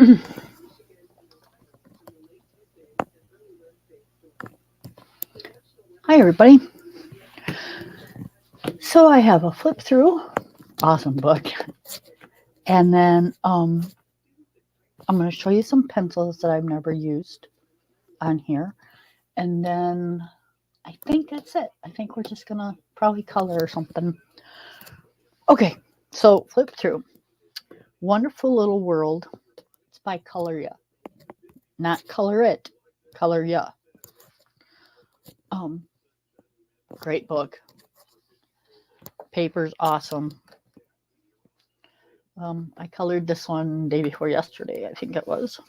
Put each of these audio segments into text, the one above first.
Hi, everybody. So I have a flip through, awesome book, and then I'm going to show you some pencils that I've never used on here, and then I think that's it. I think we're just gonna probably color or something. Okay, so flip through. Wonderful Little World. It's by Color Ya, not Color It. Color Ya. Um, Great book. Paper's awesome. I colored this one day before yesterday, I think it was.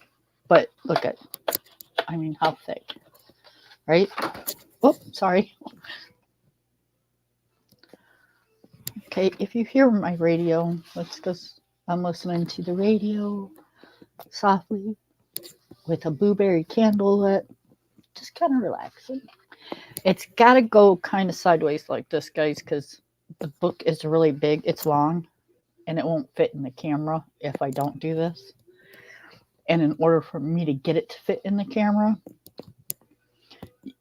But look at, I mean, how thick, right? Oh, sorry. Okay, if you hear my radio, that's because I'm listening to the radio softly with a blueberry candle lit, just kind of relaxing. It's got to go kind of sideways like this, guys, because the book is really big. It's long, and it won't fit in the camera if I don't do this. And in order for me to get it to fit in the camera,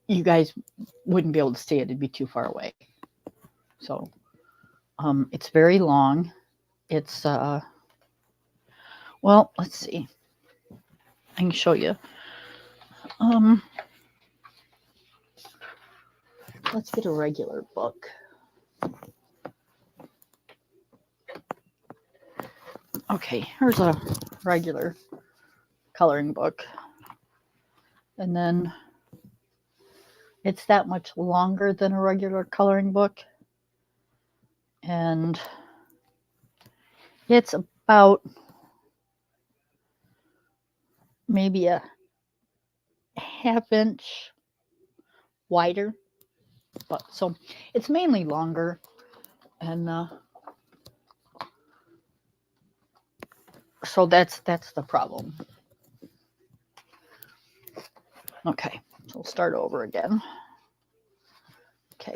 you guys wouldn't be able to see it. It'd be too far away. So it's very long. It's, well, let's see. I can show you. Let's get a regular book. Okay, here's a regular coloring book. And then it's that much longer than a regular coloring book. And it's about maybe a half-inch wider. But so it's mainly longer. And so that's the problem. Okay, so we'll start over again. Okay,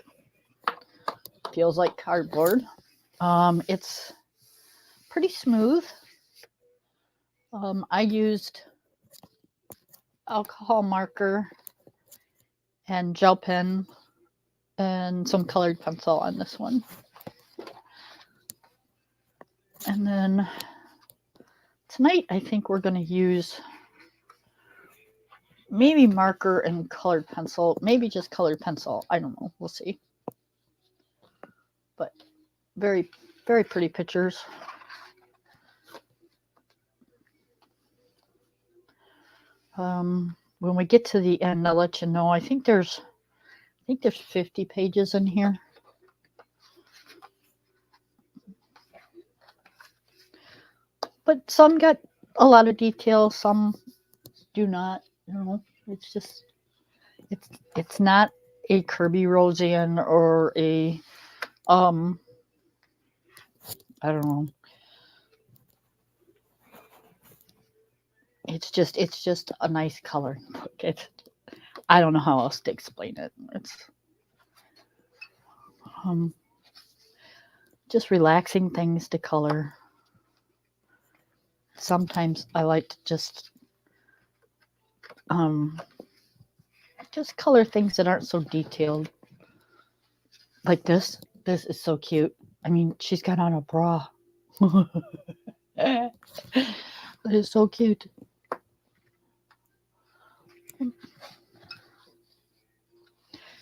feels like cardboard. It's pretty smooth. I used alcohol marker and gel pen and some colored pencil on this one. And then tonight I think we're going to use maybe marker and colored pencil, maybe just colored pencil. I don't know. We'll see. But very, very pretty pictures. When we get to the end, I'll let you know. I think there's 50 pages in here. But some got a lot of detail, some do not. You know, it's just it's not a Kirby Rosian or a I don't know. It's just a nice coloring book. I don't know how else to explain it. It's just relaxing things to color. Sometimes I like to just color things that aren't so detailed. Like this. This is so cute. I mean, she's got on a bra. It is so cute.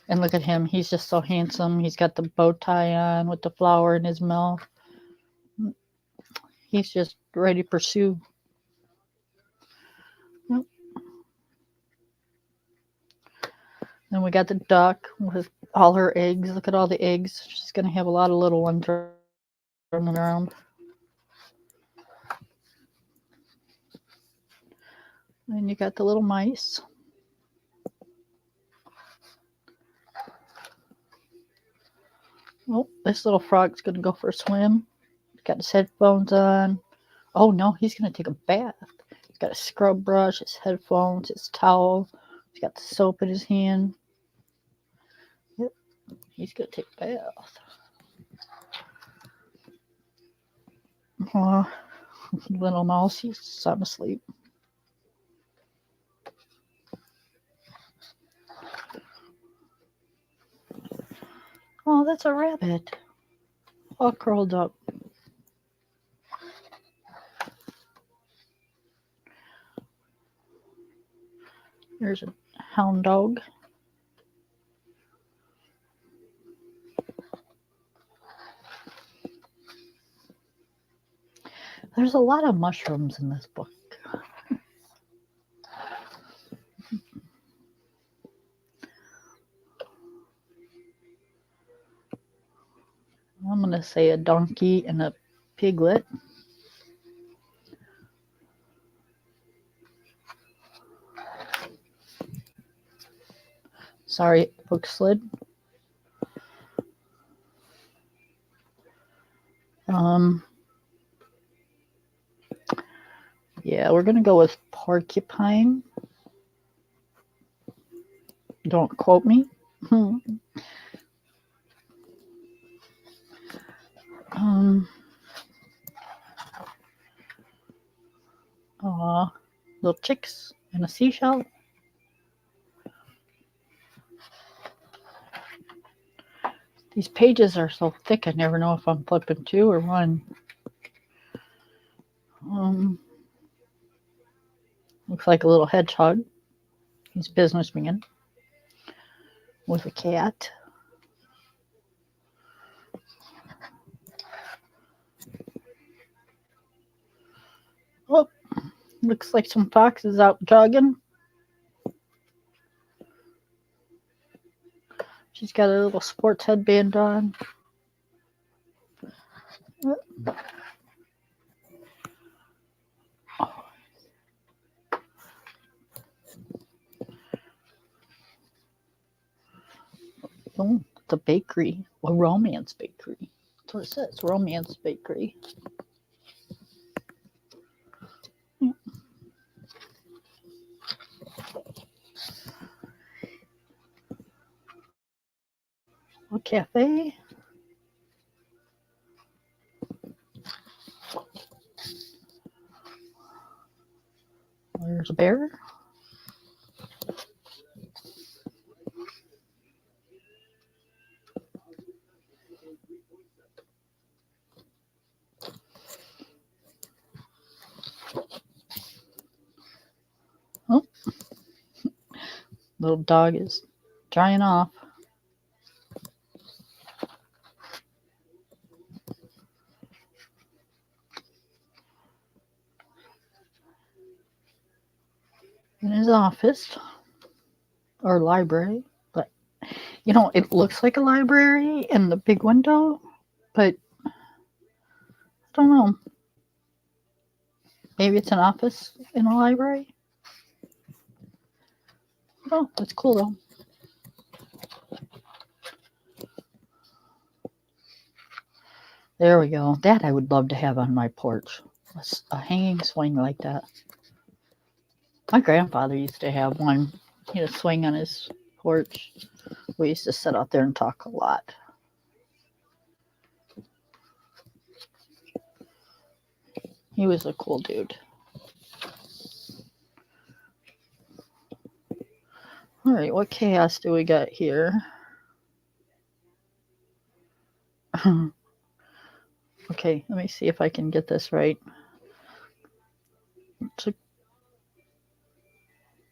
And look at him. He's just so handsome. He's got the bow tie on with the flower in his mouth. He's just ready to pursue. Then we got the duck with all her eggs. Look at all the eggs. She's going to have a lot of little ones running around. And you got the little mice. Oh, this little frog's going to go for a swim. He's got his headphones on. Oh, no, he's going to take a bath. He's got a scrub brush, his headphones, his towel. He's got the soap in his hand. Yep, he's going to take a bath. Little mouse, he's sound asleep. Oh, that's a rabbit. All curled up. Here's a hound dog. There's a lot of mushrooms in this book. I'm going to say a donkey and a piglet. Sorry, book slid. Yeah, we're going to go with porcupine. Don't quote me. Little chicks and a seashell. These pages are so thick, I never know if I'm flipping 2 or 1. Looks like a little hedgehog. He's a businessman with a cat. Oh, looks like some foxes out jogging. She's got a little sports headband on. Oh, the bakery. A romance bakery. That's what it says. Romance bakery. A cafe. There's a bear. Oh, little dog is drying off. In his office or library, but you know, it looks like a library in the big window, but I don't know. Maybe it's an office in a library. Oh, that's cool though. There we go. That I would love to have on my porch. A hanging swing like that. My grandfather used to have one. He had a swing on his porch. We used to sit out there and talk a lot. He was a cool dude. All right, what chaos do we got here? Okay, let me see if I can get this right. It's a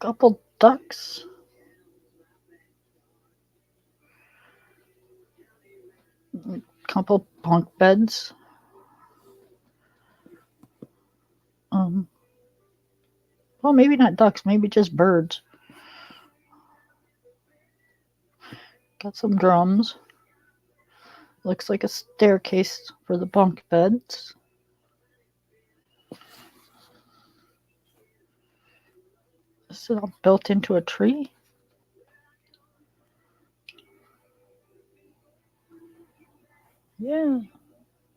couple ducks. A couple bunk beds. Well, maybe not ducks, maybe just birds. Got some drums. Looks like a staircase for the bunk beds. This is all built into a tree. Yeah.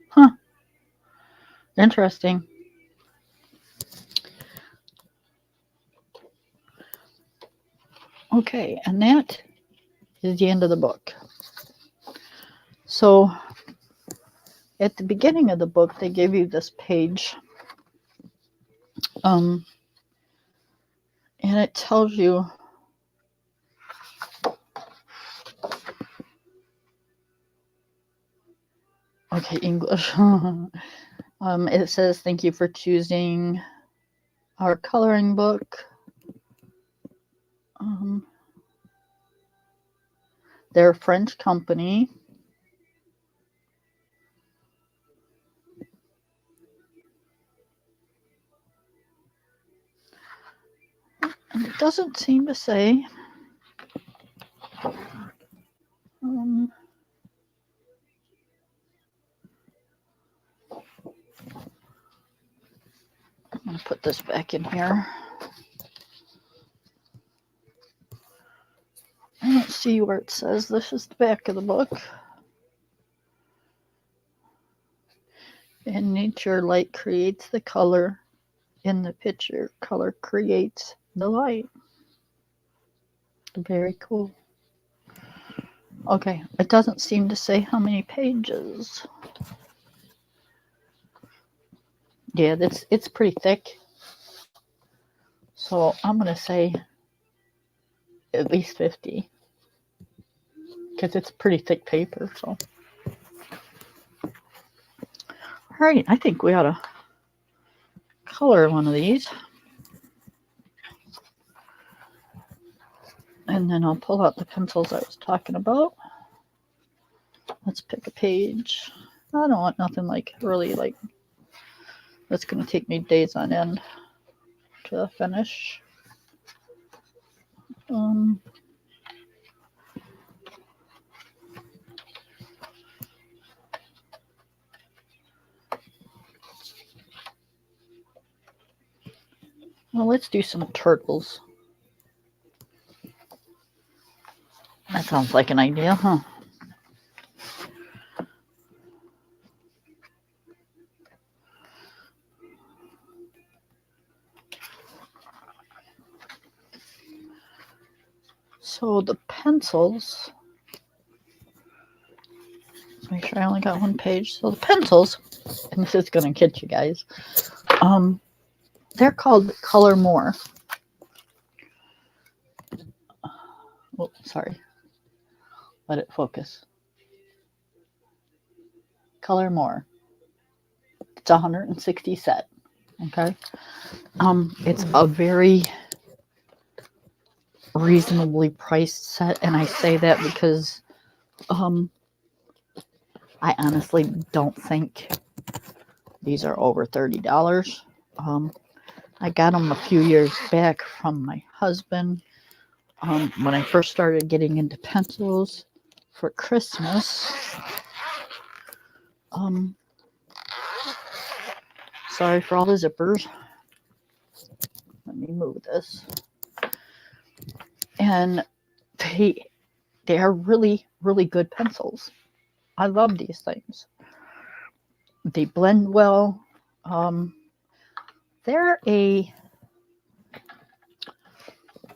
Huh. Interesting. Okay, and that is the end of the book. So at the beginning of the book, they give you this page. And it tells you Okay, English. It says, thank you for choosing our coloring book. They're a French company. And it doesn't seem to say. I'm going to put this back in here. I don't see where it says. This is the back of the book. In nature, light creates the color. In the picture, color creates the light. Very cool. Okay, it doesn't seem to say how many pages. Yeah, it's pretty thick. So I'm going to say at least 50. Because it's pretty thick paper, so. Alright, I think we ought to color one of these. And then I'll pull out the pencils I was talking about. Let's pick a page. I don't want nothing like really like that's going to take me days on end to finish. Well, let's do some turtles. That sounds like an idea, huh? So the pencils, let's make sure I only got one page. So the pencils, and this is going to get you guys, they're called Color More. Oh, sorry. Let it focus. Color More. It's 160 set. Okay. It's a very reasonably priced set, and I say that because I honestly don't think these are over $30. I got them a few years back from my husband when I first started getting into pencils for Christmas. Sorry for all the zippers. Let me move this. And they are really, really good pencils. I love these things. They blend well. They're I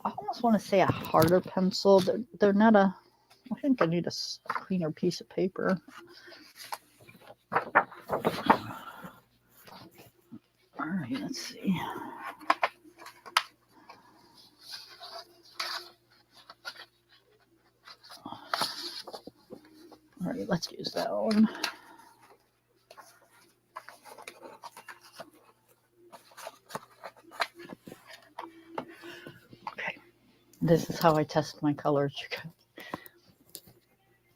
almost want to say a harder pencil. They're not I think I need a cleaner piece of paper. All right, let's see. All right, let's use that one. Okay, this is how I test my colors.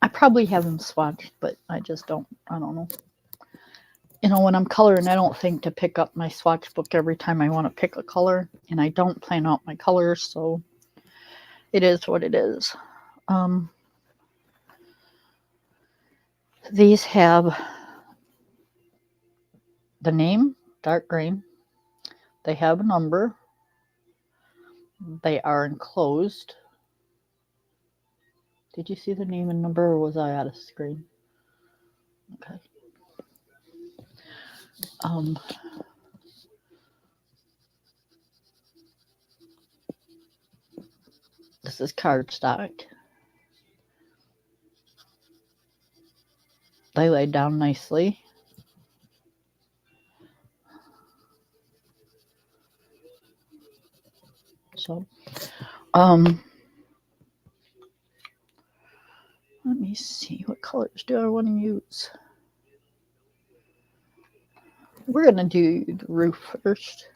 I probably have them swatched, but I just don't, I don't know. You know, when I'm coloring, I don't think to pick up my swatch book every time I want to pick a color, and I don't plan out my colors, so it is what it is. These have the name, dark green. They have a number. They are enclosed. Did you see the name and number, or was I out of screen? Okay. This is cardstock. They lay down nicely. So, let me see, what colors do I want to use? we're going to do the roof first.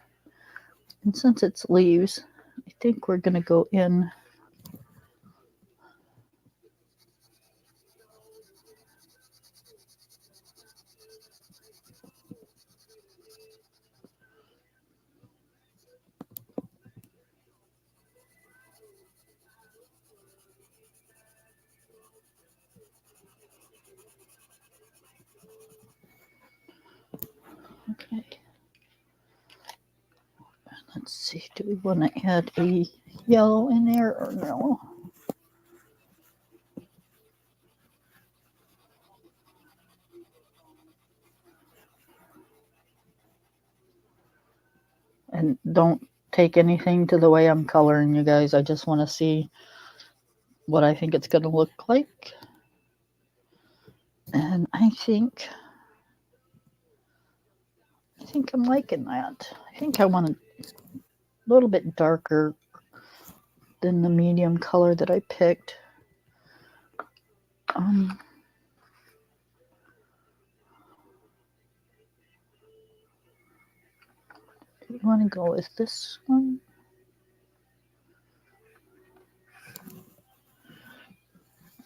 And since it's leaves, I think we're going to go in okay. Let's see, do we want to add a yellow in there or no? And don't take anything to the way I'm coloring, you guys. I just want to see what I think it's going to look like. And I think I'm liking that. I think I want a little bit darker than the medium color that I picked. Do you want to go with this one?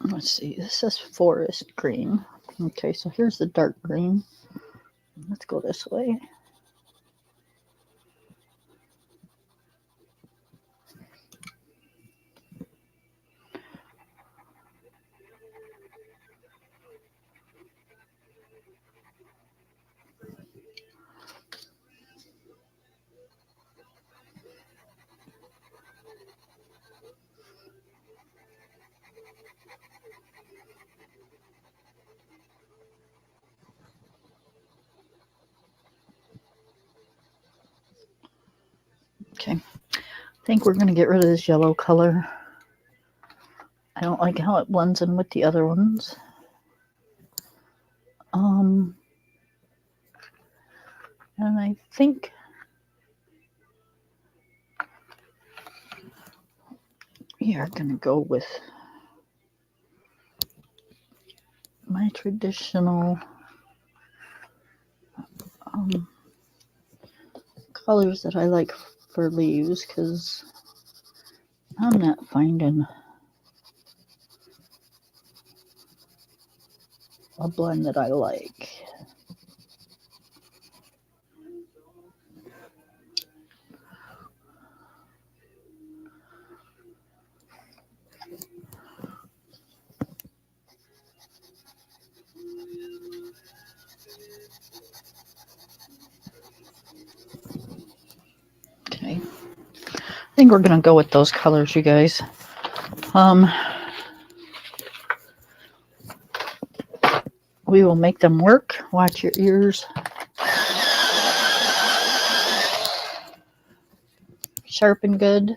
Let's see, this is forest green. Okay, so here's the dark green. Let's go this way. Okay, I think we're going to get rid of this yellow color. I don't like how it blends in with the other ones. And I think we are going to go with my traditional colors that I like for leaves, because I'm not finding a blend that I like. Okay, I think we're going to go with those colors, you guys. We will make them work. Watch your ears. Sharp and good.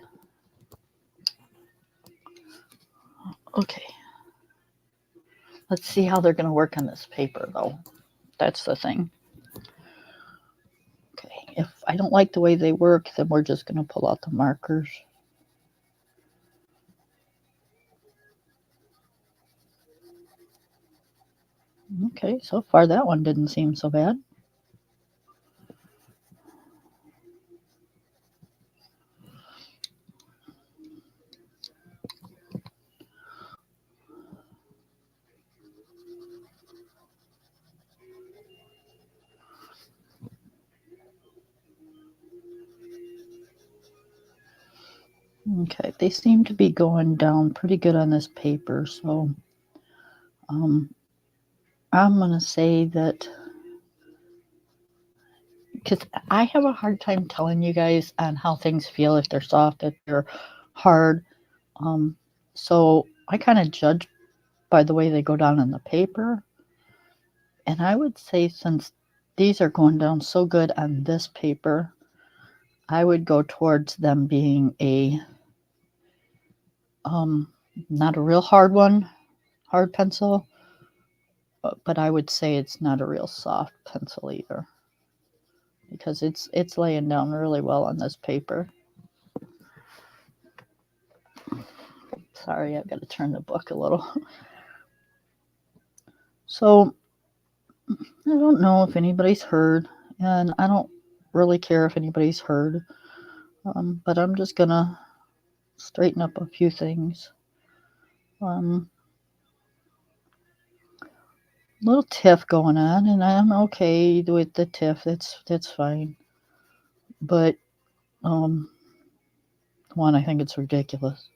Okay. Let's see how they're going to work on this paper, though. That's the thing. Okay. If I don't like the way they work, then we're just going to pull out the markers. Okay, so far that one didn't seem so bad. Okay, they seem to be going down pretty good on this paper, so I'm going to say that, because I have a hard time telling you guys on how things feel, if they're soft, if they're hard. So I kind of judge by the way they go down on the paper. And I would say, since these are going down so good on this paper, I would go towards them being a not a real hard one, hard pencil, but I would say it's not a real soft pencil either, because it's laying down really well on this paper. Sorry, I've got to turn the book a little. So I don't know if anybody's heard And I don't really care if anybody's heard, but I'm just gonna straighten up a few things. Little tiff going on, and I'm okay with the tiff. That's fine. But one, I think it's ridiculous.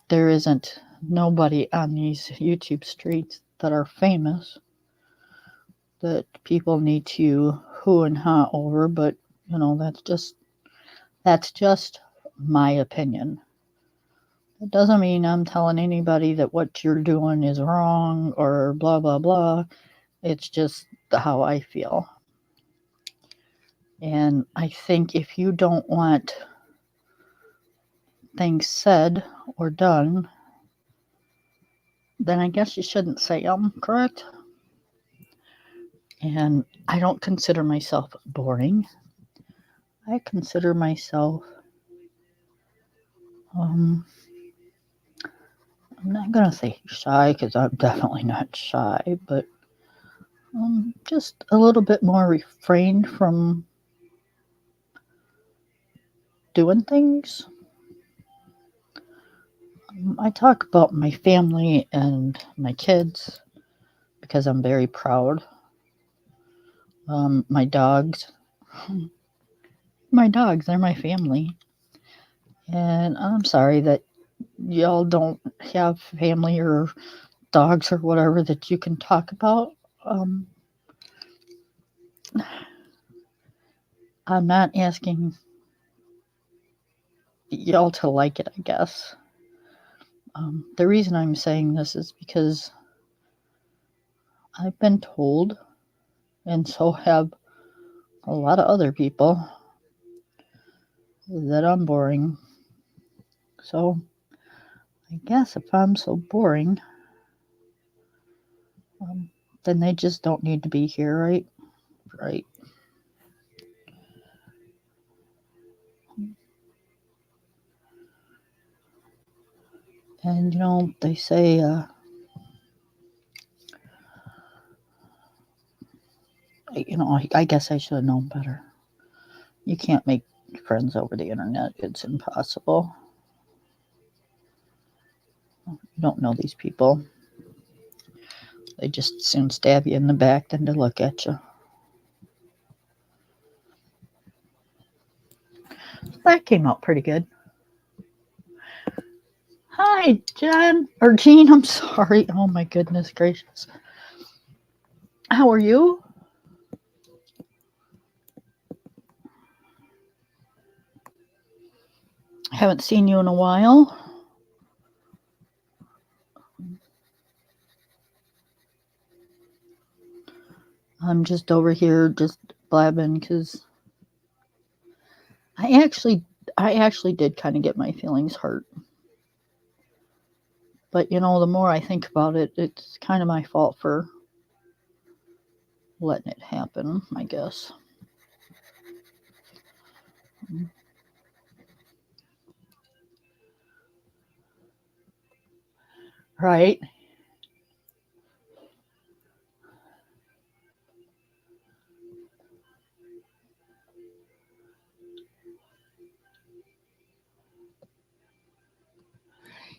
There isn't nobody on these YouTube streets that are famous that people need to who and ha over, but that's just my opinion. It doesn't mean I'm telling anybody that what you're doing is wrong or blah blah blah. It's just how I feel. And I think if you don't want things said or done, then I guess you shouldn't say them, correct? And I don't consider myself boring. I consider myself, I'm not going to say shy because I'm definitely not shy, but just a little bit more refrained from doing things. I talk about my family and my kids because I'm very proud. My dogs, they're my family. And I'm sorry that y'all don't have family or dogs or whatever that you can talk about. I'm not asking y'all to like it, I guess. The reason I'm saying this is because I've been told, and so have a lot of other people, that I'm boring. So I guess if I'm so boring, then they just don't need to be here, right? Right. And they say, I guess I should have known better. You can't make friends over the internet. It's impossible. You don't know these people. They just soon stab you in the back than to look at you. That came out pretty good. Hi, Jen. Or Jean, I'm sorry. Oh my goodness gracious. How are you? Haven't seen you in a while. I'm just over here just blabbing because I actually did kind of get my feelings hurt. But the more I think about it, it's kind of my fault for letting it happen, I guess. Right?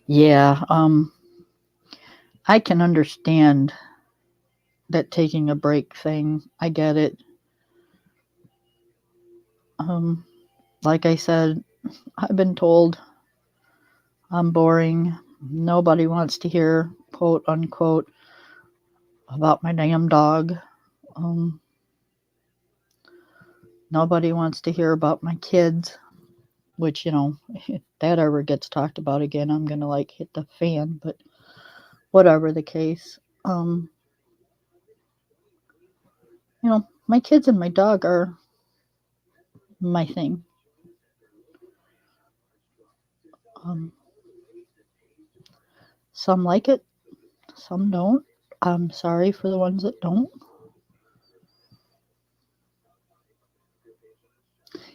Yeah, I can understand that taking a break thing. I get it. Like I said, I've been told I'm boring. Nobody wants to hear, quote unquote, about my damn dog. Nobody wants to hear about my kids, which, if that ever gets talked about again, I'm going to hit the fan, but whatever the case. My kids and my dog are my thing. Some like it, some don't. I'm sorry for the ones that don't.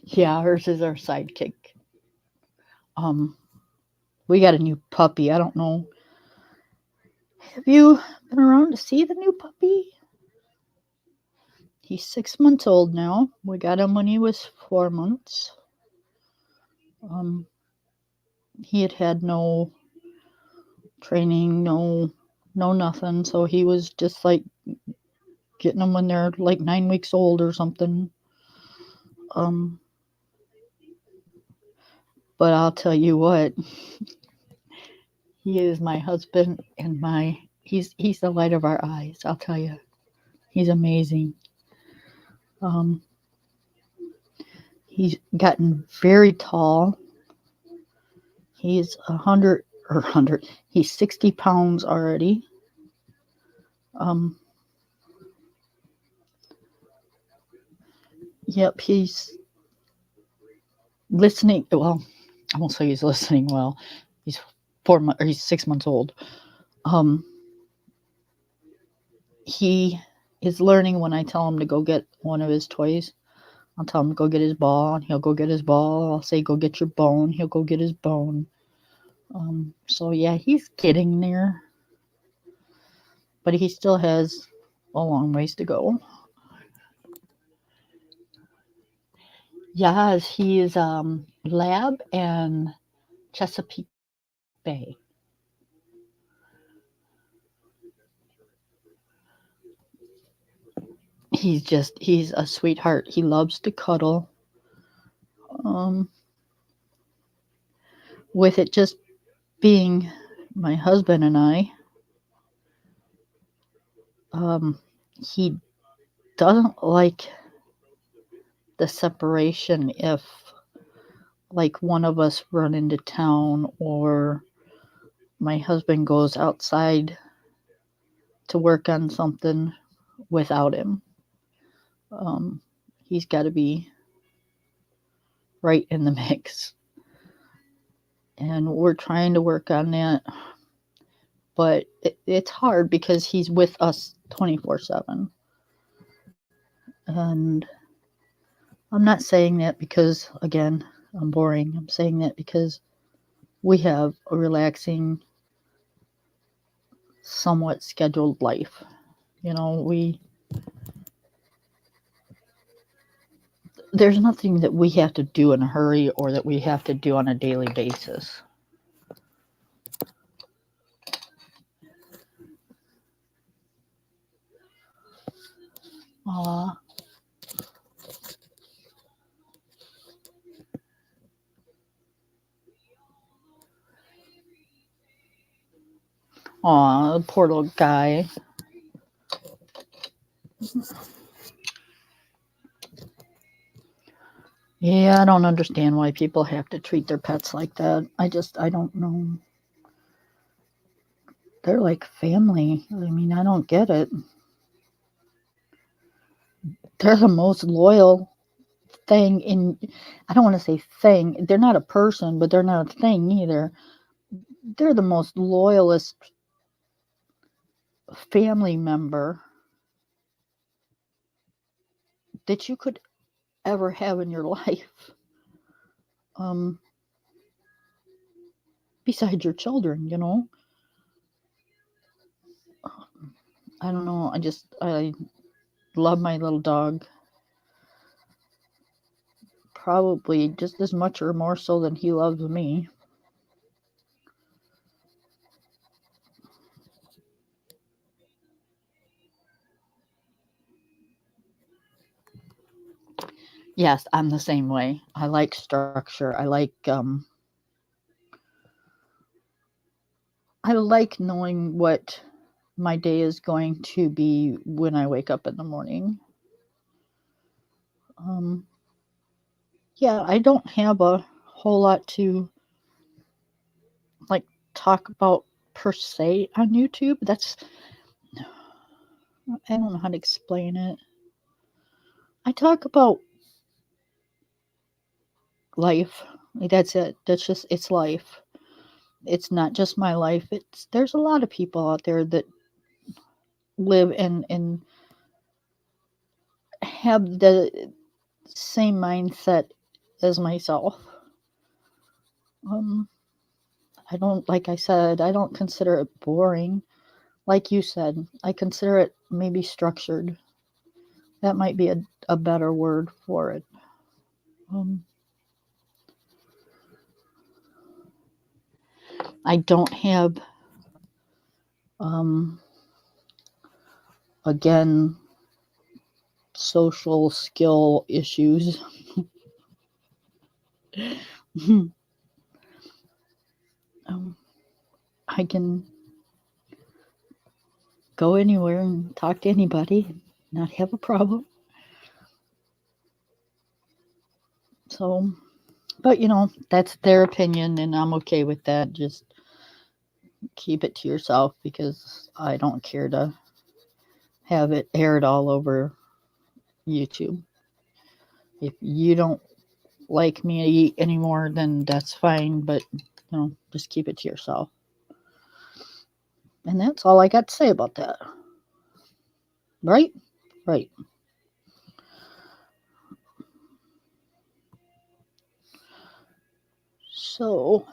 Yeah, hers is our sidekick. We got a new puppy. I don't know. Have you been around to see the new puppy? He's 6 months old now. We got him when he was 4 months. He had no training, no nothing. So he was just like getting them when they're like 9 weeks old or something. But I'll tell you what, he is my husband and he's the light of our eyes. I'll tell you, he's amazing. He's gotten very tall. He's 100. He's 60 pounds already. Yep, he's listening. Well, I won't say he's listening well. He's 6 months old. He is learning when I tell him to go get one of his toys. I'll tell him to go get his ball, and he'll go get his ball. I'll say, go get your bone. He'll go get his bone. So yeah, he's getting there, but he still has a long ways to go. Yes, he is Lab and Chesapeake Bay. He's a sweetheart. He loves to cuddle. With it just being my husband and I, he doesn't like the separation if like one of us run into town or my husband goes outside to work on something without him. He's got to be right in the mix. And we're trying to work on that. But it's hard because he's with us 24/7. And I'm not saying that because, again, I'm boring. I'm saying that because we have a relaxing, somewhat scheduled life. You know, there's nothing that we have to do in a hurry or that we have to do on a daily basis. Aw, poor little guy. Yeah, I don't understand why people have to treat their pets like that. I don't know. They're like family. I mean, I don't get it. They're the most loyal thing in, I don't want to say thing. They're not a person, but they're not a thing either. They're the most loyalist family member that you could ever have in your life. Besides your children, you know. I don't know. I love my little dog. Probably just as much or more so than he loves me. Yes, I'm the same way. I like structure. I like knowing what my day is going to be when I wake up in the morning. Yeah, I don't have a whole lot to like talk about per se on YouTube. I don't know how to explain it. I talk about life. That's it. It's life. It's not just my life. There's a lot of people out there that live and have the same mindset as myself. Like I said, I don't consider it boring. Like you said, I consider it maybe structured. That might be a better word for it. I don't have, again, social skill issues. I can go anywhere and talk to anybody, not have a problem. So, but that's their opinion, and I'm okay with that. Just keep it to yourself, because I don't care to have it aired all over YouTube. If you don't like me anymore, then that's fine, but just keep it to yourself. And that's all I got to say about that. Right? Right. So,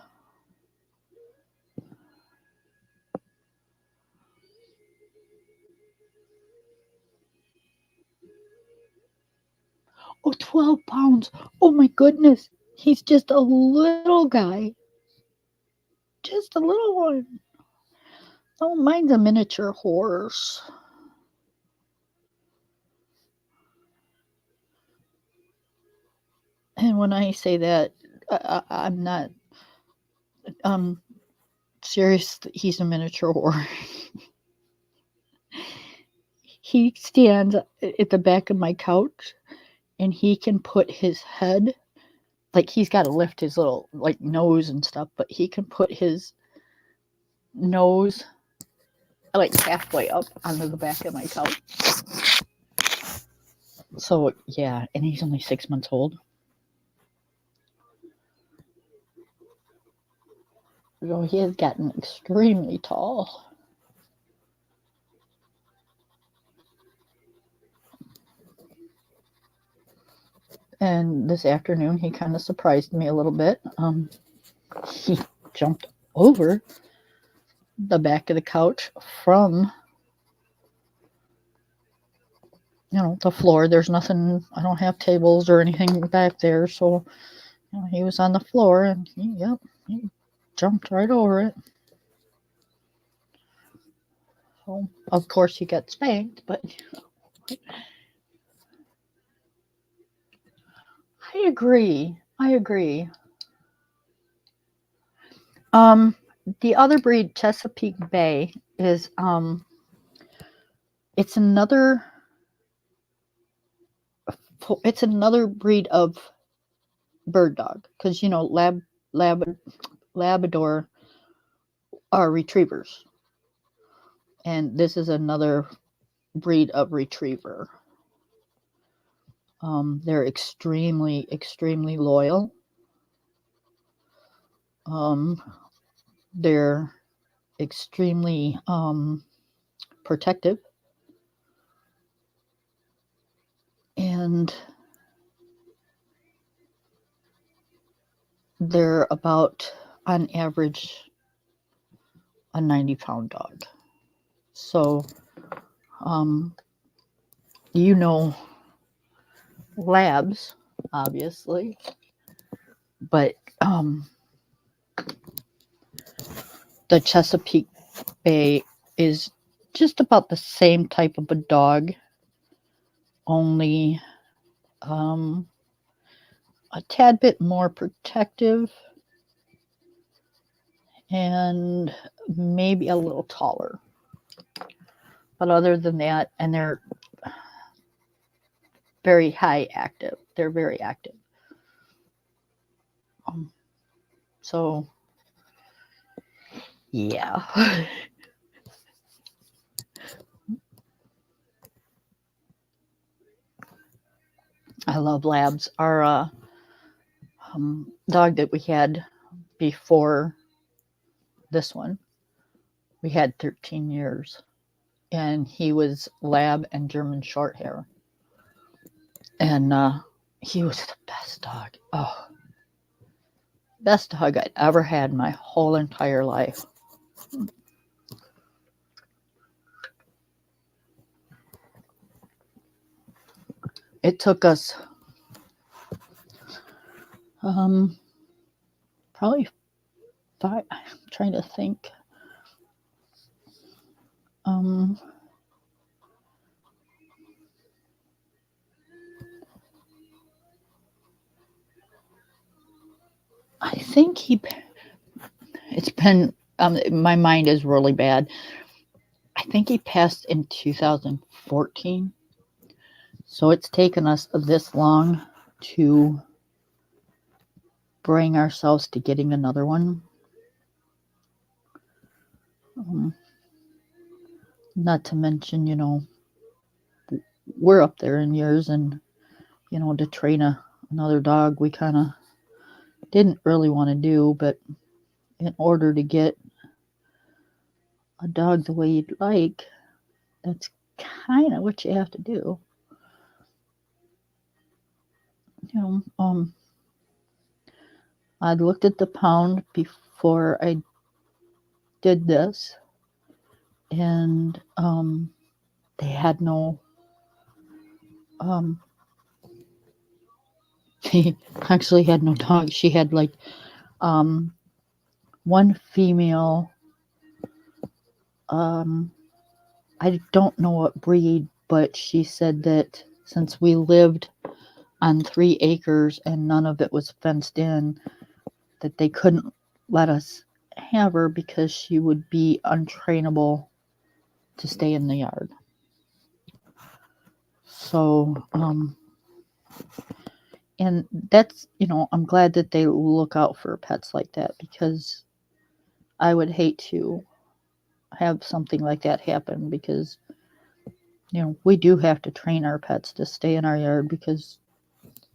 oh, 12 pounds. Oh my goodness. He's just a little guy. Just a little one. Oh, mine's a miniature horse. And when I say that, I'm not serious. He's a miniature horse. He stands at the back of my couch, and he can put his head, like, he's got to lift his little nose and stuff, but he can put his nose halfway up onto the back of my couch. So yeah, and he's only 6 months old. So he has gotten extremely tall. And this afternoon, he kind of surprised me a little bit. He jumped over the back of the couch from, the floor. There's nothing, I don't have tables or anything back there. So, he was on the floor, and he jumped right over it. So, of course, he got spanked, but I agree. The other breed, Chesapeake Bay, is it's another breed of bird dog, because Labrador are retrievers, and this is another breed of retriever. They're extremely, extremely loyal. They're extremely protective, and they're about, on average, a 90-pound dog. So, labs, obviously, but the Chesapeake Bay is just about the same type of a dog, only a tad bit more protective and maybe a little taller. But other than that, and they're very high active. They're very active. So, yeah. I love labs. Our dog that we had before this one, we had 13 years. And he was lab and German short hair. And he was the best dog. Oh, best dog I'd ever had in my whole entire life. It took us probably 5. I'm trying to think. I think it's been, my mind is really bad. I think he passed in 2014. So it's taken us this long to bring ourselves to getting another one. Not to mention, we're up there in years, and, to train another dog, we kind of didn't really want to do, but in order to get a dog the way you'd like, that's kind of what you have to do. I looked at the pound before I did this, and they had no, she actually had no dog. She had like one female, I don't know what breed, but she said that since we lived on 3 acres and none of it was fenced in, that they couldn't let us have her because she would be untrainable to stay in the yard. So, and that's, I'm glad that they look out for pets like that, because I would hate to have something like that happen, because, we do have to train our pets to stay in our yard, because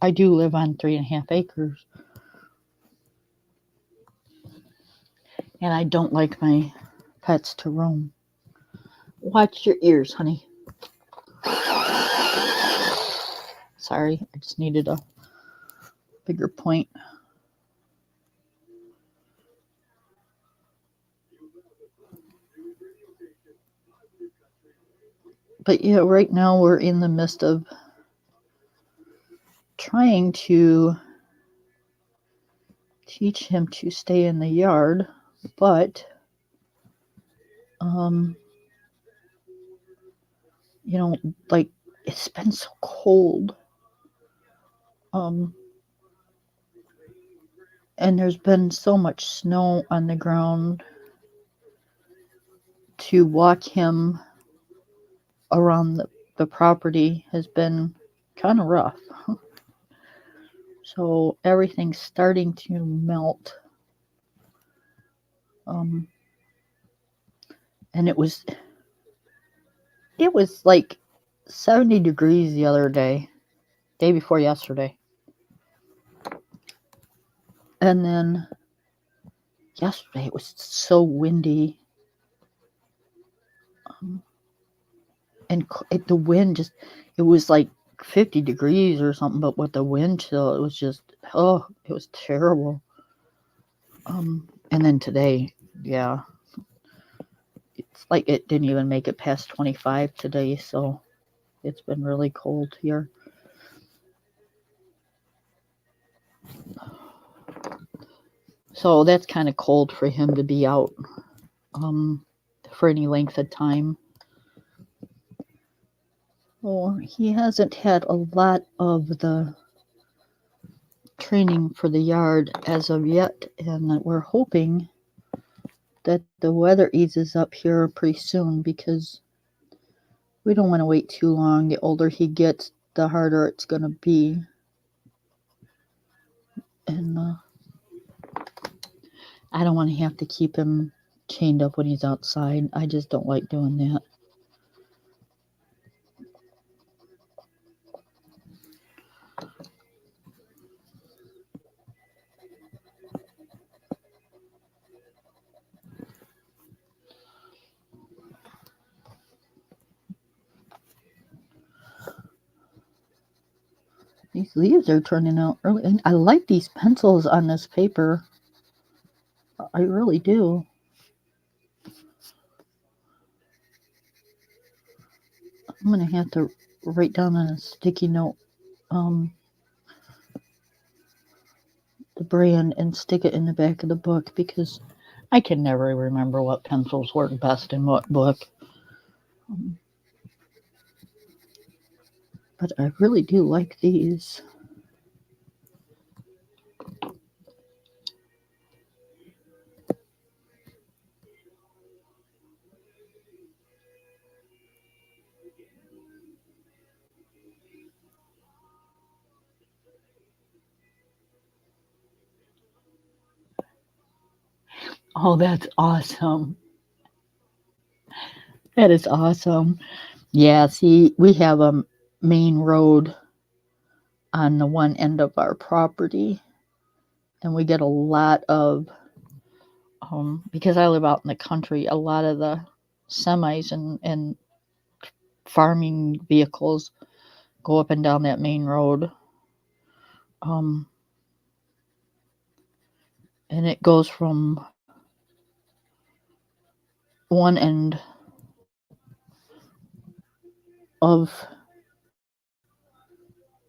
I do live on 3.5 acres. And I don't like my pets to roam. Watch your ears, honey. Sorry, I just needed a bigger point. But yeah, right now we're in the midst of trying to teach him to stay in the yard, but like, it's been so cold, and there's been so much snow on the ground. To walk him around the property has been kind of rough. So everything's starting to melt. And it was like 70 degrees the other day before yesterday. And then yesterday it was so windy. And the wind it was like 50 degrees or something, but with the wind chill, it was just, it was terrible. And then today, yeah, it's like it didn't even make it past 25 today, so it's been really cold here. So that's kind of cold for him to be out for any length of time. Well, he hasn't had a lot of the training for the yard as of yet, and we're hoping that the weather eases up here pretty soon, because we don't want to wait too long. The older he gets, the harder it's going to be. And I don't want to have to keep him chained up when he's outside. I just don't like doing that. These leaves are turning out early. And I like these pencils on this paper. I really do. I'm going to have to write down on a sticky note the brand and stick it in the back of the book because I can never remember what pencils work best in what book. But I really do like these. Oh, that's awesome. That is awesome. Yeah, see, we have a main road on the one end of our property, and we get a lot of, because I live out in the country, a lot of the semis and farming vehicles go up and down that main road. And it goes from one end of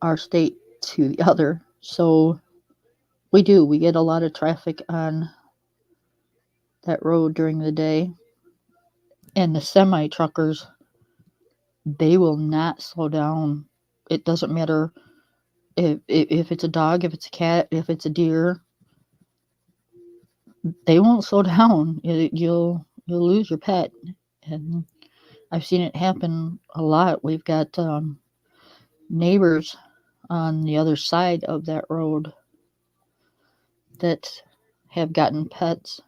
our state to the other. So we get a lot of traffic on that road during the day. And the semi truckers, they will not slow down. It doesn't matter if it's a dog, if it's a cat, if it's a deer, they won't slow down. You'll lose your pet. And I've seen it happen a lot. We've got neighbors on the other side of that road that have gotten pets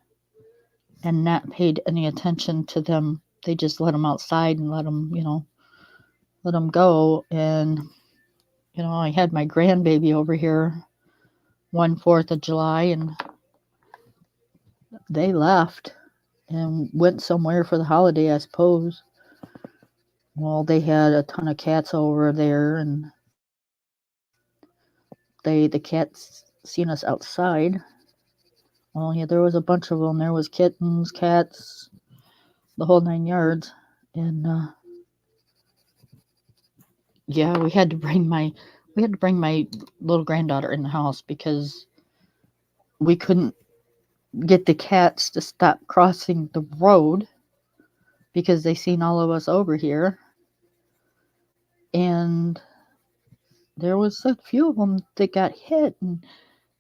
and not paid any attention to them. They just let them outside and let them go. And I had my grandbaby over here one 4th of July, and they left and went somewhere for the holiday, I suppose. Well, they had a ton of cats over there, and the cats seen us outside. Well, yeah, there was a bunch of them. There was kittens, cats, the whole 9 yards. And yeah, we had to bring my little granddaughter in the house because we couldn't get the cats to stop crossing the road because they seen all of us over here. And there was a few of them that got hit, and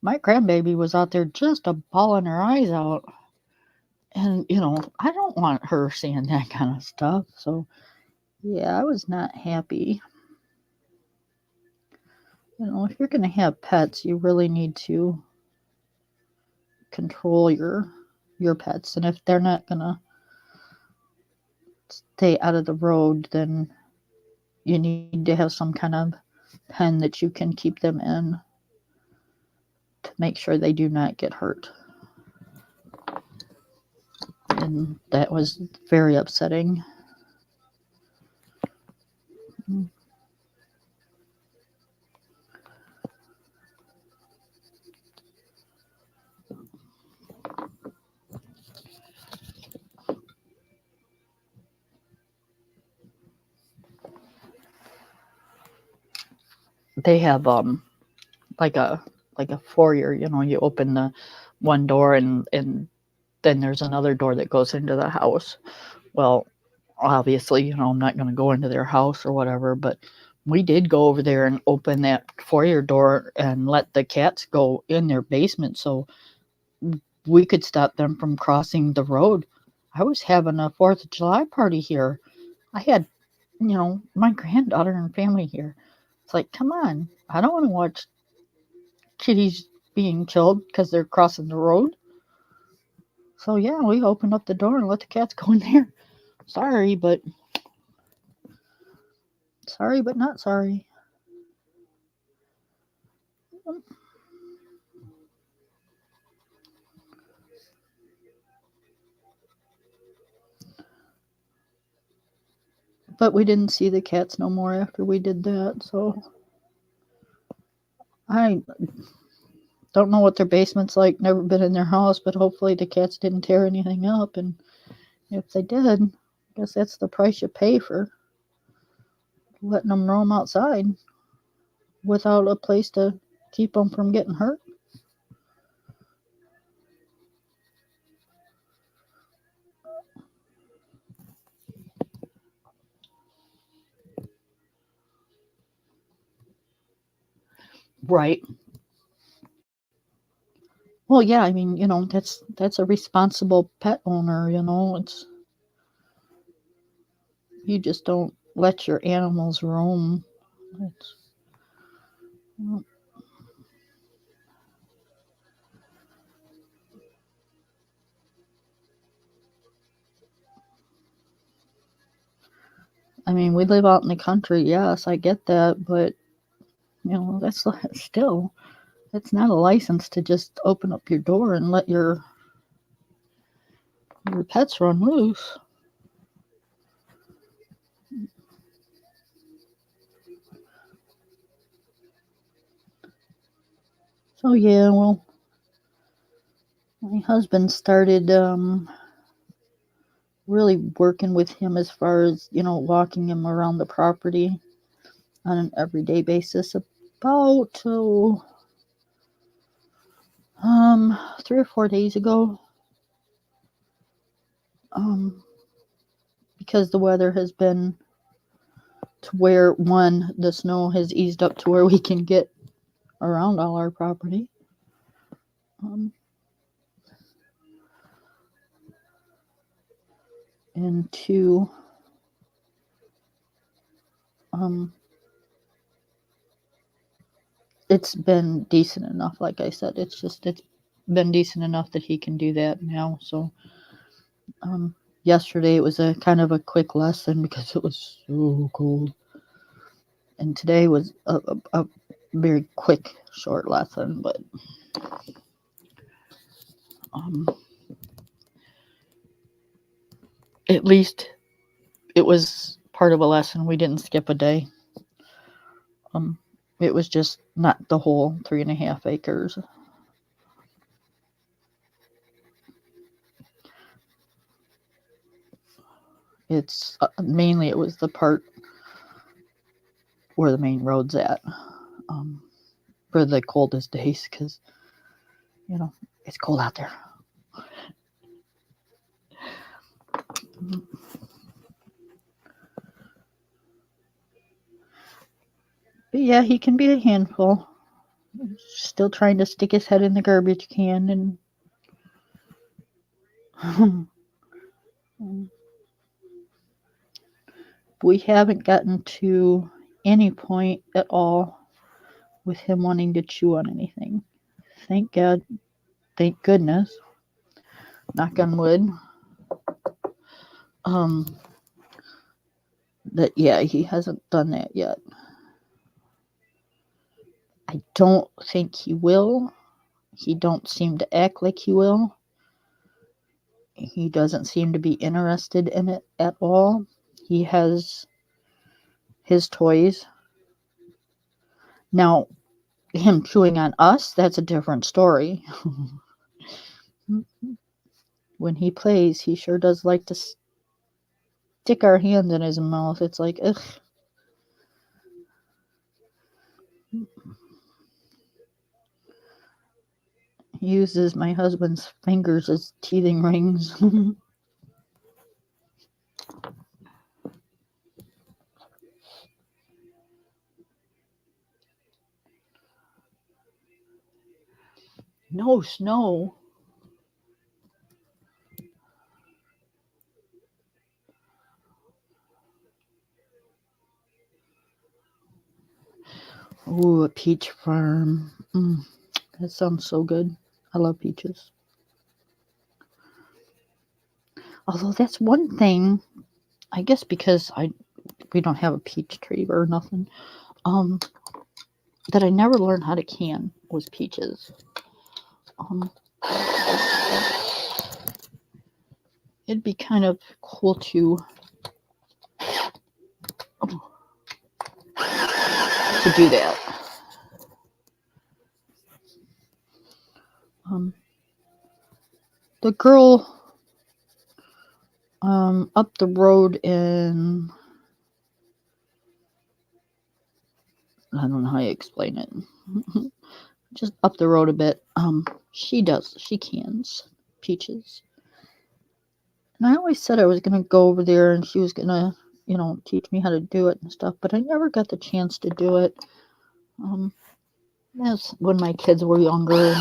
my grandbaby was out there just bawling her eyes out. And I don't want her seeing that kind of stuff. So yeah, I was not happy. If you're going to have pets, you really need to control your pets. And if they're not going to stay out of the road, then you need to have some kind of pen that you can keep them in to make sure they do not get hurt. And that was very upsetting. They have like a foyer, you open the one door and then there's another door that goes into the house. Well, obviously, I'm not going to go into their house or whatever, but we did go over there and open that foyer door and let the cats go in their basement so we could stop them from crossing the road. I was having a 4th of July party here. I had, my granddaughter and family here. It's like, come on. I don't want to watch kitties being killed because they're crossing the road. So yeah, we opened up the door and let the cats go in there. Sorry, but not sorry. But we didn't see the cats no more after we did that, so I don't know what their basement's like. Never been in their house, but hopefully the cats didn't tear anything up. And if they did, I guess that's the price you pay for letting them roam outside. without a place to keep them from getting hurt. Right. Well, yeah, I mean, that's a responsible pet owner, it's you just don't let your animals roam. It's, I mean, we live out in the country, yes, I get that, but that's still, it's not a license to just open up your door and let your pets run loose. So yeah, well, my husband started really working with him as far as walking him around the property on an everyday basis about 3 or 4 days ago, because the weather has been to where the snow has eased up to where we can get around all our property. And two, it's been decent enough. Like I said, it's been decent enough that he can do that now. So yesterday it was a kind of a quick lesson because it was so cold, and today was a very quick short lesson, but at least it was part of a lesson. We didn't skip a day. It was just not the whole 3.5 acres. It's mainly it was the part where the main road's at, for the coldest days, because it's cold out there. But yeah, he can be a handful. Still trying to stick his head in the garbage can, and we haven't gotten to any point at all with him wanting to chew on anything. Thank God. Thank goodness. Knock on wood. That he hasn't done that yet. I don't think he will. He don't seem to act like he will. He doesn't seem to be interested in it at all. He has his toys. Now, him chewing on us, that's a different story. When he plays, he sure does like to stick our hands in his mouth. It's like, ugh. He uses my husband's fingers as teething rings. No snow. Ooh, a peach farm. That sounds so good. I love peaches. Although that's one thing, I guess because we don't have a peach tree or nothing, that I never learned how to can was peaches. It'd be kind of cool to do that. The girl up the road in I don't know how you explain it. Just up the road a bit. She cans peaches. And I always said I was gonna go over there and she was gonna, teach me how to do it and stuff, but I never got the chance to do it. That's when my kids were younger,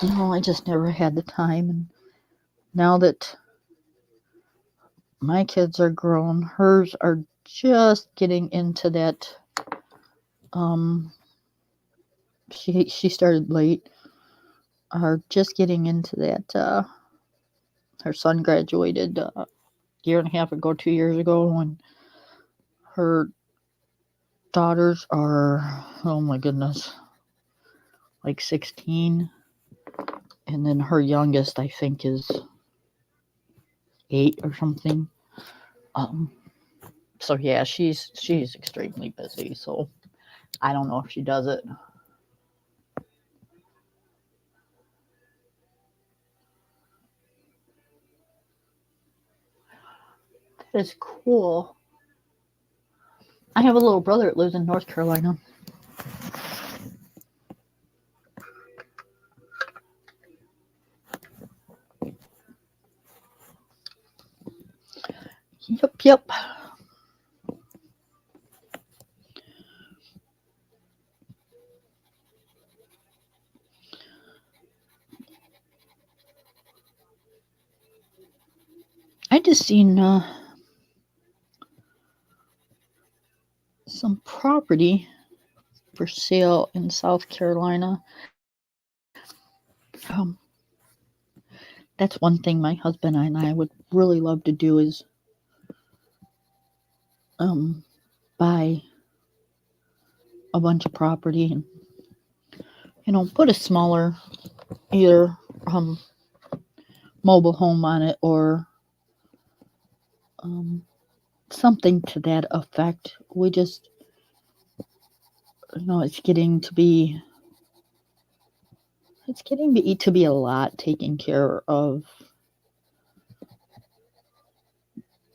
and I just never had the time. And now that my kids are grown, hers are just getting into that. She started late. Are just getting into that. Her son graduated a year and a half ago, 2 years ago, and her daughters are, oh my goodness, like 16, and then her youngest, I think, is 8 or something. So yeah, she's extremely busy. So I don't know if she does it. That is cool. I have a little brother that lives in North Carolina. Yep. I just seen some property for sale in South Carolina. That's one thing my husband and I would really love to do is buy a bunch of property and put a smaller either mobile home on it or something to that effect. We just it's getting to be a lot taking care of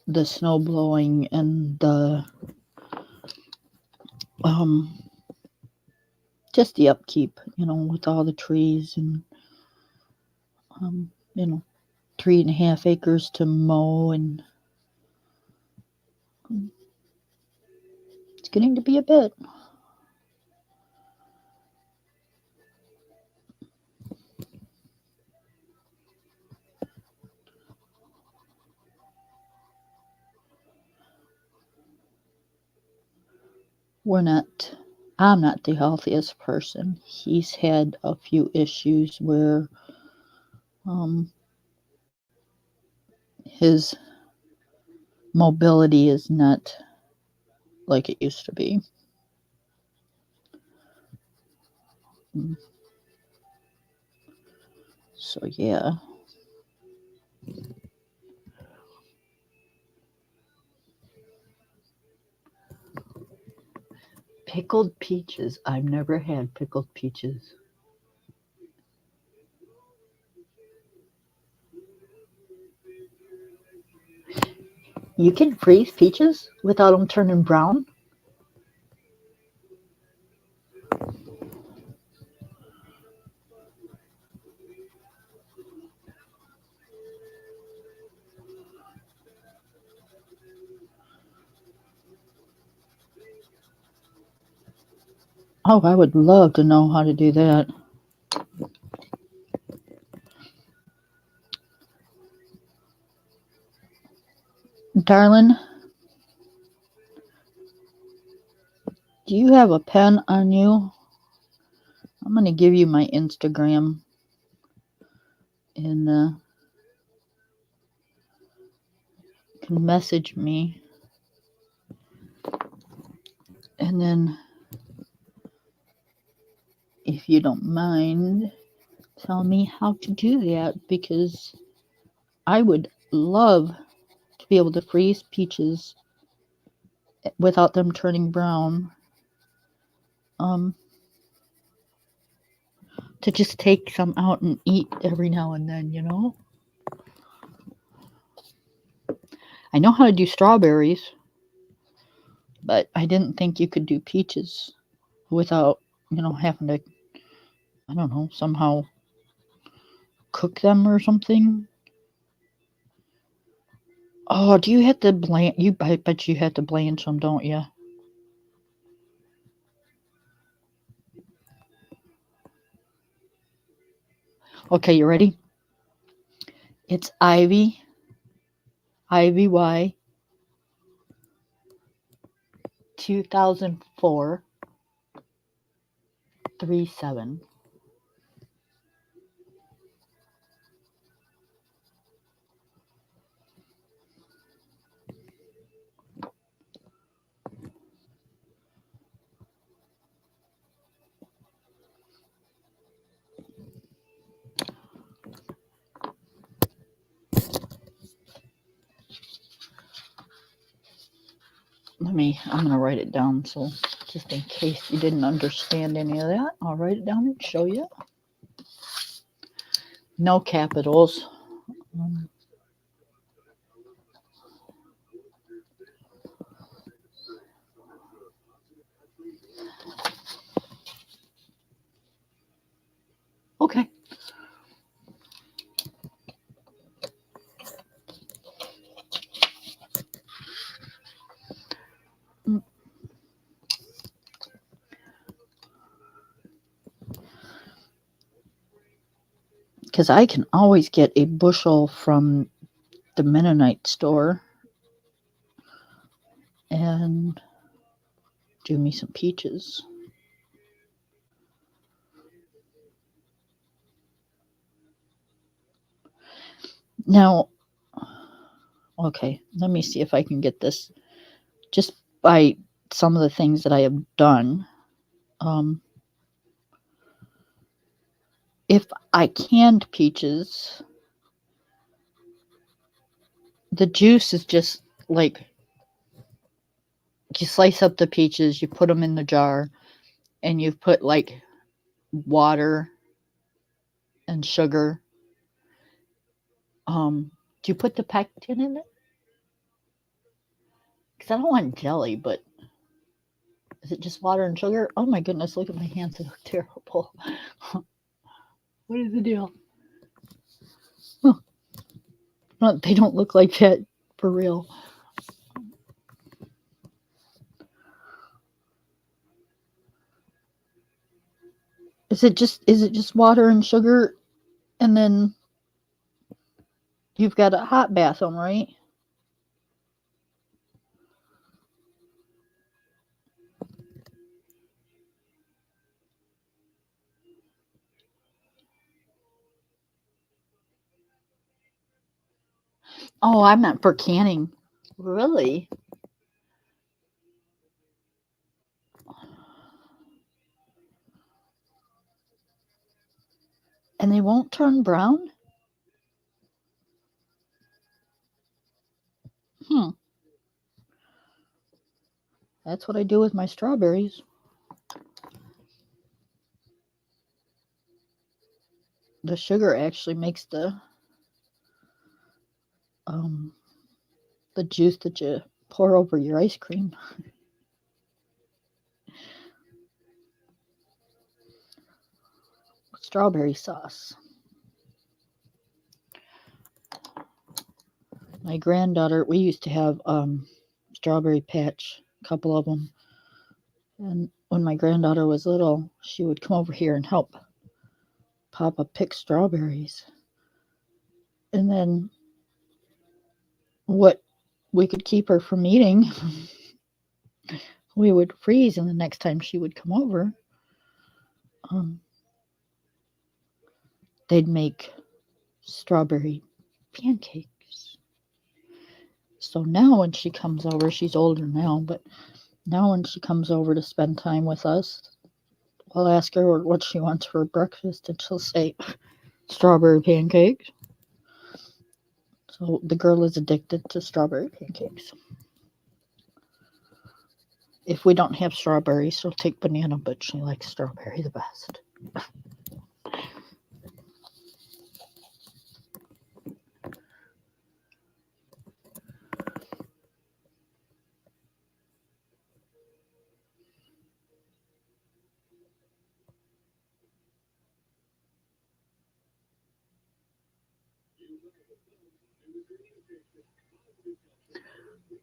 the snow blowing and the just the upkeep, with all the trees and 3.5 acres to mow, and it's getting to be a bit. I'm not the healthiest person. He's had a few issues where his mobility is not like it used to be. So yeah. Pickled peaches. I've never had pickled peaches. You can freeze peaches without them turning brown? Oh, I would love to know how to do that. Darling, do you have a pen on you? I'm going to give you my Instagram, and you can message me. And then, if you don't mind, tell me how to do that, because I would love to be able to freeze peaches without them turning brown. To just take some out and eat every now and then, I know how to do strawberries. But I didn't think you could do peaches without, having to, I don't know, somehow cook them or something. Oh, do you have to blanch? I bet you have to blanch them, don't you? Okay, you ready? It's Ivy, IVY, 2004, 37. I'm going to write it down, so just in case you didn't understand any of that, I'll write it down and show you. No capitals. Okay. Because I can always get a bushel from the Mennonite store and do me some peaches. Now, okay, let me see if I can get this just by some of the things that I have done. If I canned peaches, the juice is just like you slice up the peaches, you put them in the jar, and you put like water and sugar. Do you put the pectin in it? Because I don't want jelly, but is it just water and sugar? Oh my goodness, look at my hands, they look terrible. What is the deal? Huh. No, they don't look like that for real. Is it just water and sugar, and then you've got a hot bath them, right? Oh, I meant for canning. Really? And they won't turn brown? That's what I do with my strawberries. The sugar actually makes the juice that you pour over your ice cream. Strawberry sauce. My granddaughter, we used to have strawberry patch, a couple of them. And when my granddaughter was little, she would come over here and help Papa pick strawberries. And then what we could keep her from eating, we would freeze, and the next time she would come over, they'd make strawberry pancakes. So now when she comes over, she's older now, but now when she comes over to spend time with us, we'll ask her what she wants for breakfast, and she'll say strawberry pancakes. So the girl is addicted to strawberry pancakes. If we don't have strawberries, she'll take banana, but she likes strawberry the best.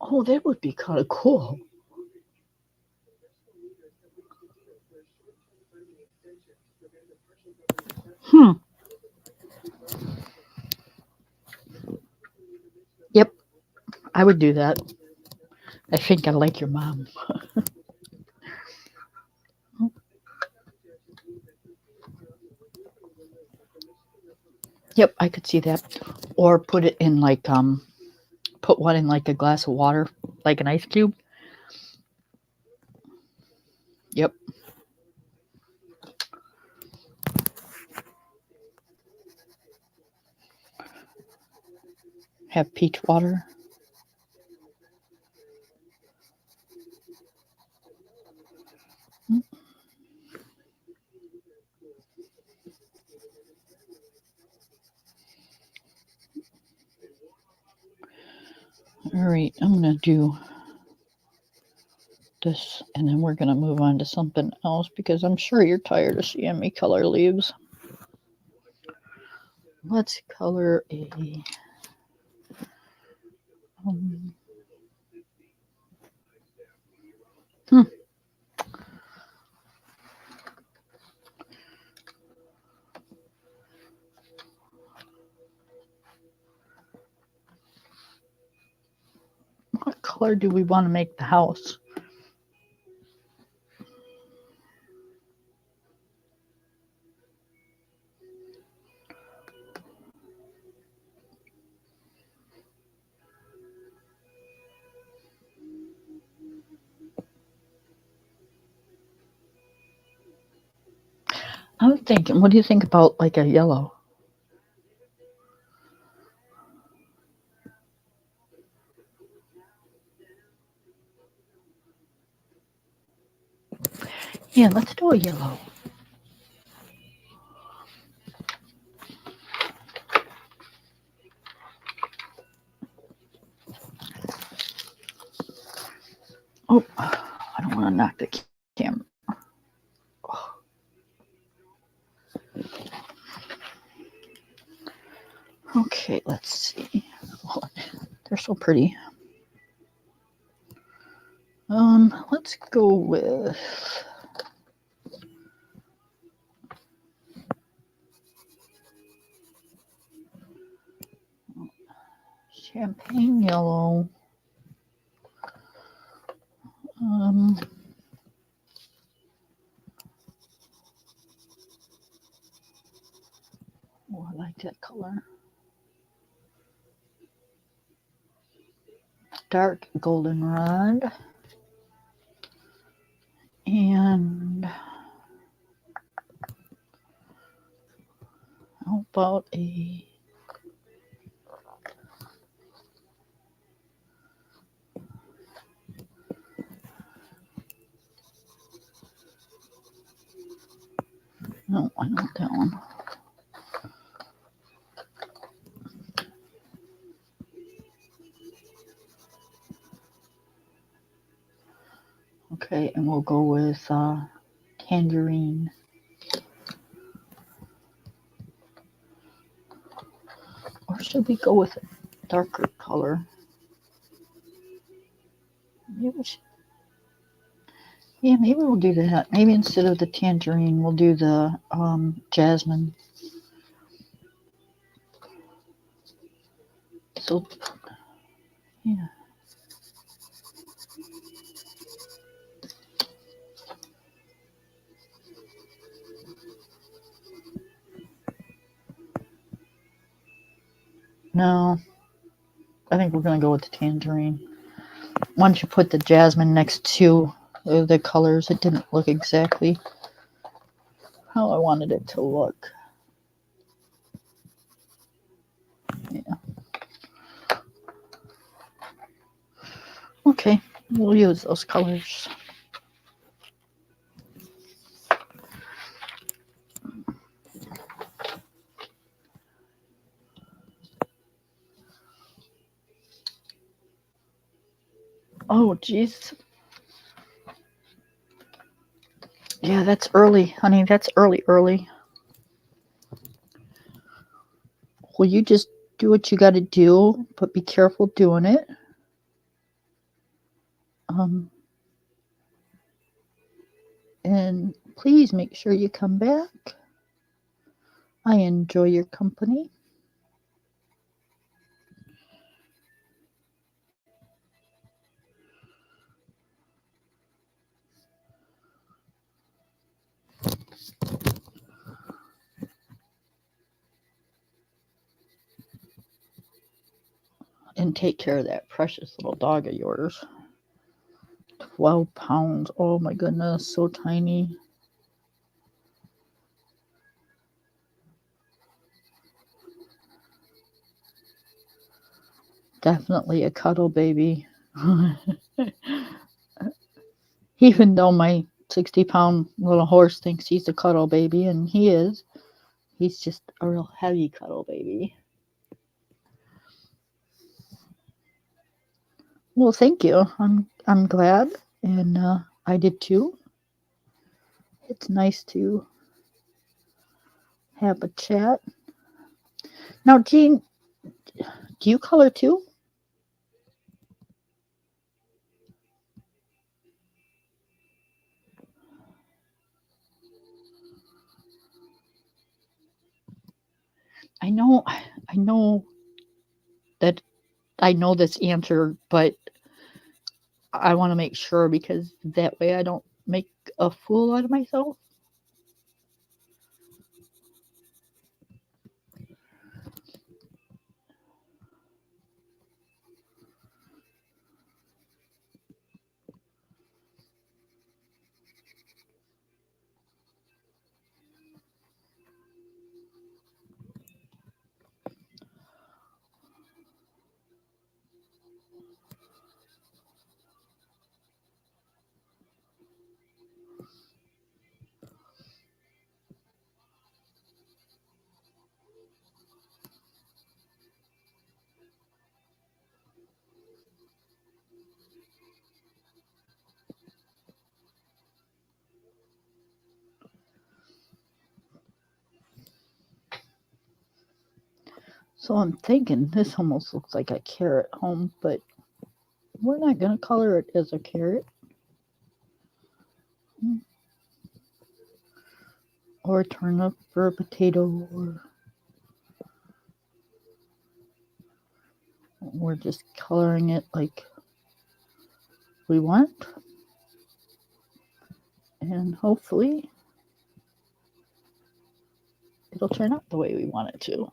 Oh, that would be kind of cool. Hmm. Yep, I would do that. I think I like your mom. Yep, I could see that. Or put it in like put one in like a glass of water, like an ice cube. Yep. Have peach water. All right, I'm gonna do this and then we're gonna move on to something else because I'm sure you're tired of seeing me color leaves. Let's color a um, hmm. What color do we want to make the house? I'm thinking, what do you think about like a yellow? Yeah, let's do a yellow. Oh, I don't want to knock the camera. Okay, let's see. Oh, they're so pretty. Let's go with champagne yellow. Um, oh, I like that color. Dark goldenrod. And how about a no, I don't want that one. Okay, and we'll go with tangerine. Or should we go with a darker color? Yeah, maybe we'll do that. Maybe instead of the tangerine, we'll do the jasmine. So, yeah. No, I think we're going to go with the tangerine. Once you put the jasmine next to the colors, it didn't look exactly how I wanted it to look. Yeah. Okay, we'll use those colors. Oh, geez. Yeah, that's early, honey. That's early. Will you just do what you got to do, but be careful doing it. And please make sure you come back. I enjoy your company. And take care of that precious little dog of yours. 12 pounds. Oh my goodness, so tiny. Definitely a cuddle baby. Even though my 60-pound little horse thinks he's a cuddle baby, and he is, he's just a real heavy cuddle baby. Well, thank you. I'm glad, and I did too. It's nice to have a chat. Now, Jean, do you color too? I know that I know this answer, but I want to make sure because that way I don't make a fool out of myself. So I'm thinking this almost looks like a carrot home, but we're not going to color it as a carrot. Or a turnip or a potato, or we're just coloring it like we want. And hopefully it'll turn out the way we want it to.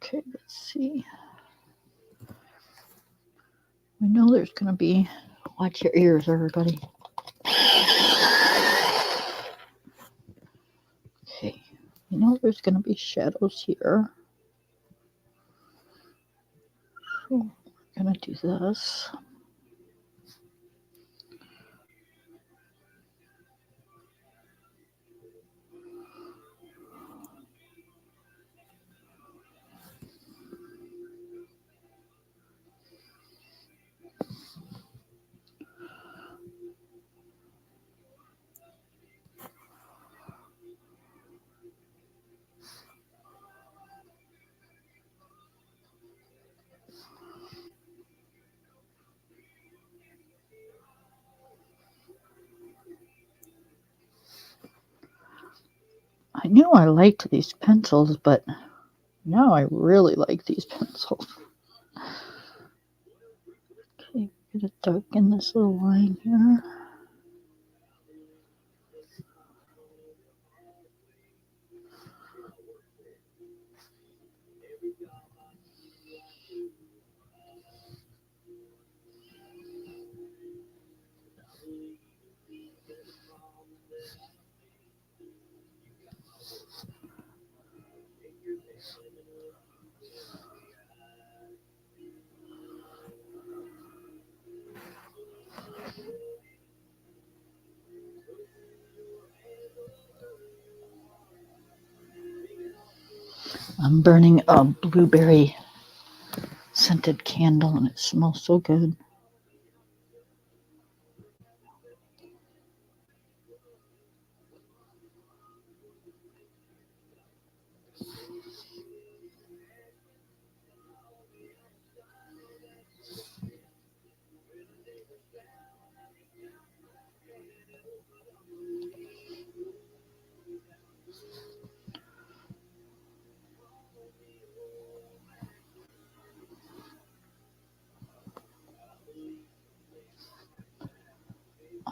Okay, let's see. We know there's going to be, watch your ears, everybody. Okay, we know there's going to be shadows here. So we're going to do this. I knew I liked these pencils, but now I really like these pencils. Okay, I'm going to darken this little line here. I'm burning a blueberry scented candle and it smells so good.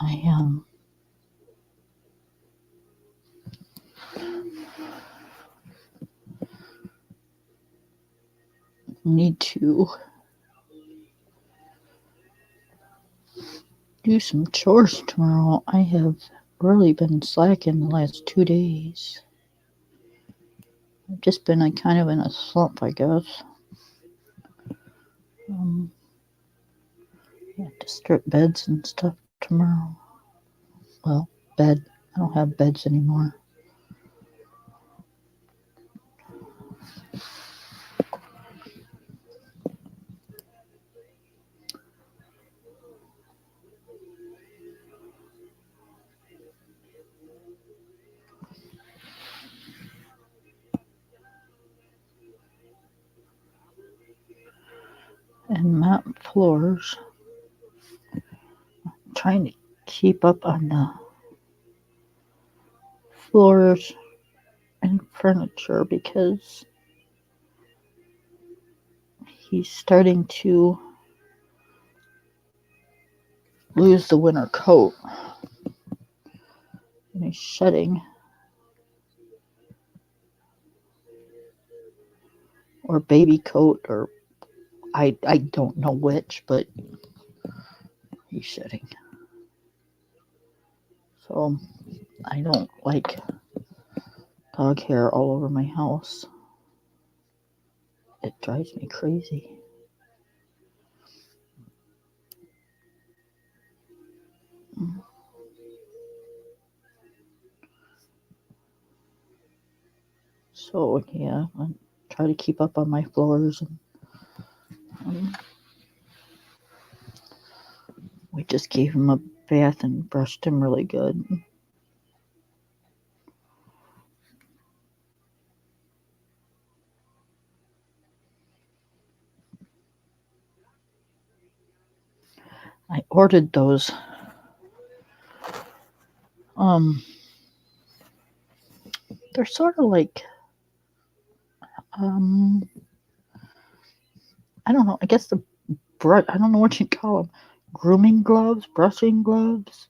I need to do some chores tomorrow. I have really been slacking the last 2 days. I've just been kind of in a slump, I guess. I have to strip beds and stuff tomorrow. Well, bed. I don't have beds anymore. And mop floors. I'm trying to keep up on the floors and furniture because he's starting to lose the winter coat. And he's shedding. Or baby coat, or I don't know which, but he's shedding. So I don't like dog hair all over my house. It drives me crazy. So yeah, I try to keep up on my floors. And we just gave him a bath and brushed him really good. I ordered those they're sort of like I don't know, I guess the I don't know what you call them. Grooming gloves, brushing gloves.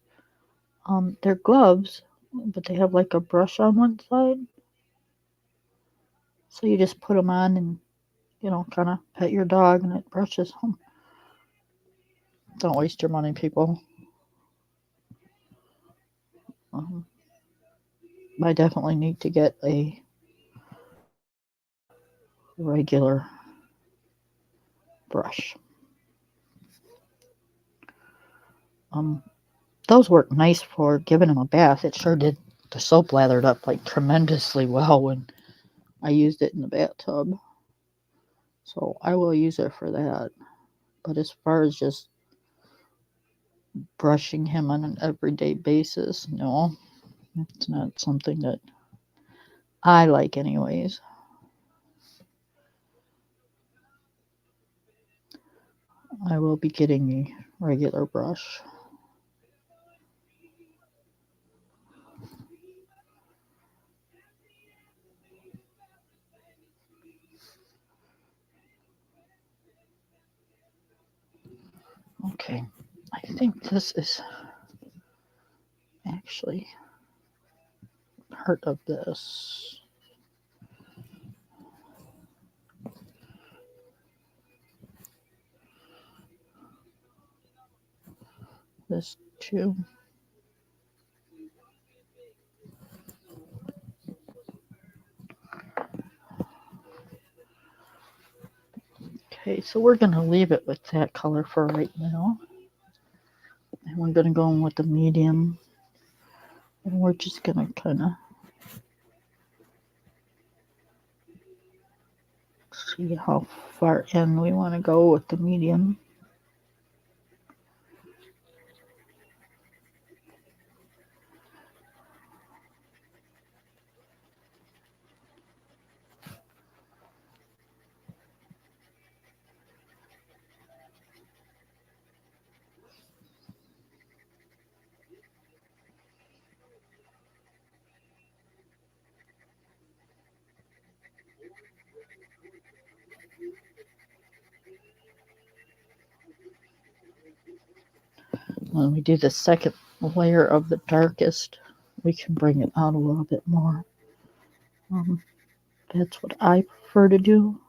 They're gloves, but they have like a brush on one side. So you just put them on and, kind of pet your dog and it brushes them. Don't waste your money, people. I definitely need to get a regular brush. Those work nice for giving him a bath. It sure did. The soap lathered up like tremendously well when I used it in the bathtub. So I will use it for that. But as far as just brushing him on an everyday basis, no, it's not something that I like anyways. I will be getting a regular brush. Okay, I think this is actually part of this. This too. Okay, so we're going to leave it with that color for right now. And we're going to go in with the medium. And we're just going to kind of see how far in we want to go with the medium. When we do the second layer of the darkest, we can bring it out a little bit more. That's what I prefer to do.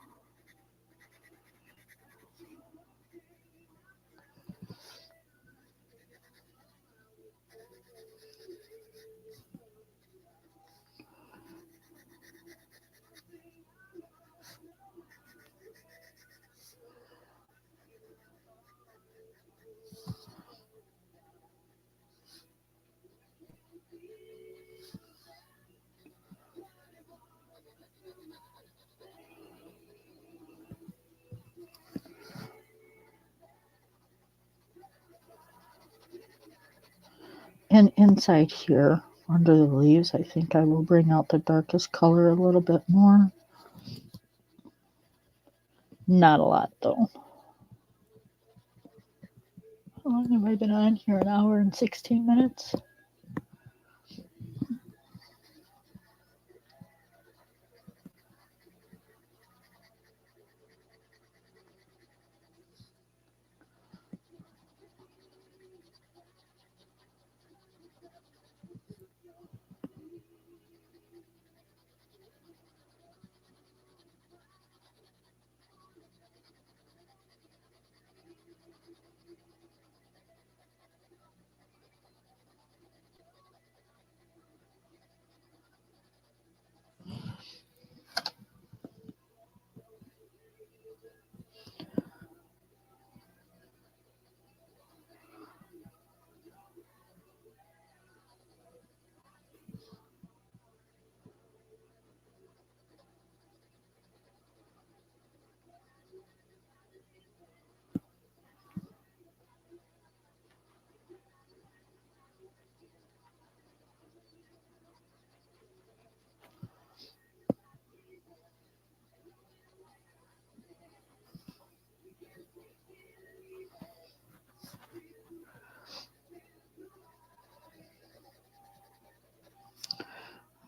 And inside here, under the leaves, I think I will bring out the darkest color a little bit more. Not a lot, though. How long have I been on here? An hour and 16 minutes?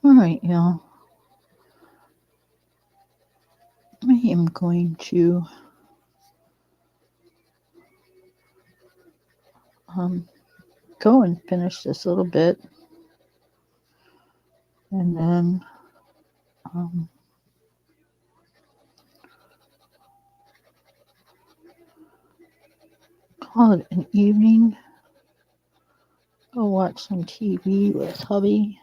All right, y'all. I am going to go and finish this little bit, and then call it an evening. Go watch some TV with hubby.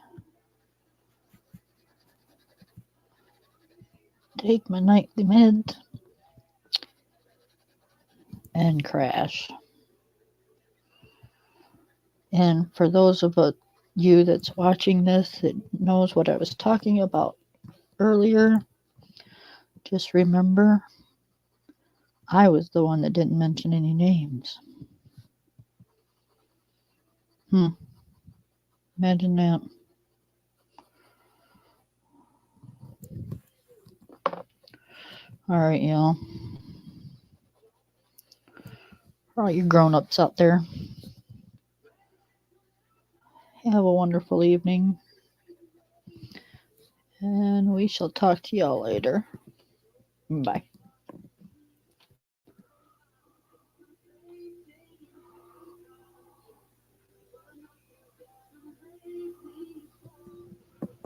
Take my nightly meds and crash. And for those of you that's watching this that knows what I was talking about earlier, just remember I was the one that didn't mention any names. Imagine that. All right, y'all. For all you grown-ups out there, have a wonderful evening. And we shall talk to y'all later. Bye.